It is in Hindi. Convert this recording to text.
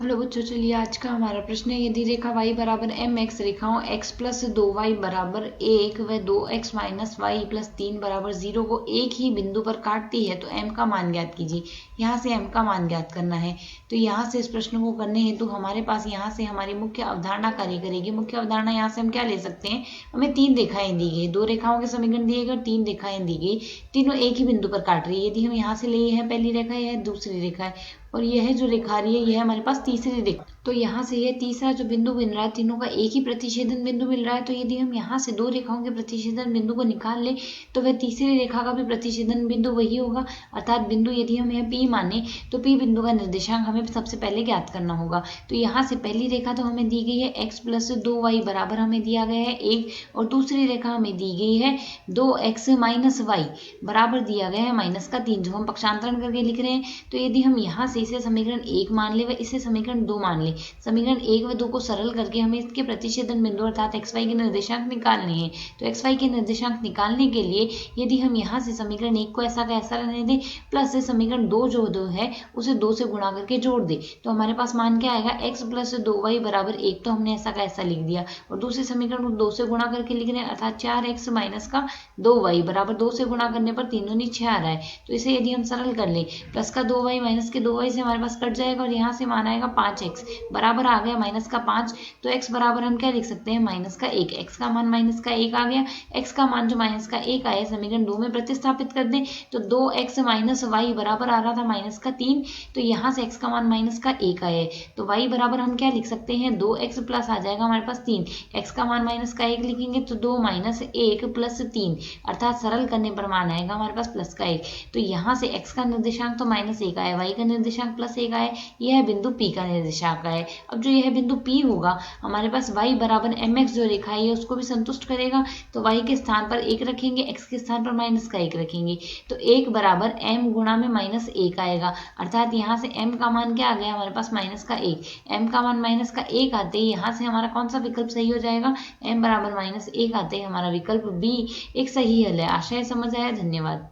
हेलो बच्चों, चलिए आज का हमारा प्रश्न है। यदि रेखा y बराबर एम एक्स रेखाओं x प्लस 2y बराबर 1 व 2x माइनस वाई प्लस 3 बराबर 0 को एक ही बिंदु पर काटती है तो m का मान ज्ञात कीजिए। यहाँ से m का मान ज्ञात करना है। तो यहाँ से इस प्रश्न को करने हेतु हमारे पास यहाँ से हमारी मुख्य अवधारणा कार्य करेगी। मुख्य अवधारणा यहाँ से हम क्या ले सकते हैं, हमें तीन रेखाएं दी गई, दो रेखाओं के समीकरण दिए गए और तीन रेखाएं दी गई, तीनों एक ही बिंदु पर काट रही है। यदि हम यहाँ से लिए हैं पहली रेखा, यह दूसरी रेखा है और यह जो रेखा आ रही है यह हमारे पास तीसरी रेखा। तो यहाँ से यह तीसरा जो बिंदु मिल रहा है, तीनों का एक ही प्रतिच्छेदन बिंदु मिल रहा है। तो यदि हम यहाँ से दो रेखाओं के प्रतिच्छेदन बिंदु को निकाल ले तो वह तीसरी रेखा का भी प्रतिच्छेदन बिंदु वही होगा। अर्थात बिंदु यदि हम यह P माने तो P बिंदु का निर्देशांक हमें सबसे पहले ज्ञात करना होगा। तो यहाँ से पहली रेखा तो हमें दी गई है x प्लस 2y बराबर हमें दिया गया है 1 और दूसरी रेखा हमें दी गई है 2x माइनस वाई बराबर दिया गया है -3, जो हम पक्षांतरण करके लिख रहे हैं। तो यदि हम यहाँ से इसे समीकरण 1 मान ले व इसे समीकरण 2 मान ले, समीकरण 1 व 2 को सरल करके हमें इसके प्रतिच्छेदन बिंदु अर्थात xy के निर्देशांक निकालने हैं। तो xy के निर्देशांक निकालने के लिए यदि हम यहाँ से समीकरण 1 को ऐसा का ऐसा रहने दें प्लस से समीकरण 2 है उसे 2 से गुणा करके जोड़ दे, तो हमारे पास मान क्या आएगा, x प्लस 2y बराबर 1, तो हमने ऐसा का ऐसा लिख दिया और दूसरे समीकरण को 2 से गुणा करके लिख रहे हैं अर्थात 4x माइनस का 2y बराबर 2 से गुणा करने पर 3 दूनी 6 आ रहा है। तो इसे यदि हम सरल कर ले, प्लस का 2y माइनस के 2y से हमारे पास कट जाएगा और यहाँ से मान आएगा 5x बराबर आ गया -5। तो x बराबर हम क्या लिख सकते हैं, -1। x का मान -1 आ गया। x का मान जो -1 आया समीकरण 2 में प्रतिस्थापित कर दें तो 2x माइनस वाई बराबर आ रहा था -3। तो यहाँ से x का मान -1 आया है। तो y बराबर हम क्या लिख सकते हैं, 2x प्लस आ जाएगा हमारे पास 3। x का मान -1 लिखेंगे तो 2 माइनस 1 प्लस 3 अर्थात सरल करने पर मान आएगा हमारे पास +1। तो यहाँ से x का निर्देशांक तो -1 आया, y का निर्देशांक +1 आया, यह बिंदु P का निर्देशांक है। अब जो यह बिंदु P होगा हमारे पास y बराबर mx जो रेखा है उसको भी संतुष्ट करेगा। तो y के स्थान पर 1 रखेंगे, x के स्थान पर -1 रखेंगे, तो 1 बराबर m गुणा में -1 आएगा। अर्थात यहाँ से m का मान क्या आ गया हमारे पास -1। m का मान -1 आते ही यहाँ से हमारा कौन सा विकल्प सही हो जाएगा, m बराबर -1 आते ही हमारा विकल्प B एक सही हल है। आशा है समझ आया। धन्यवाद।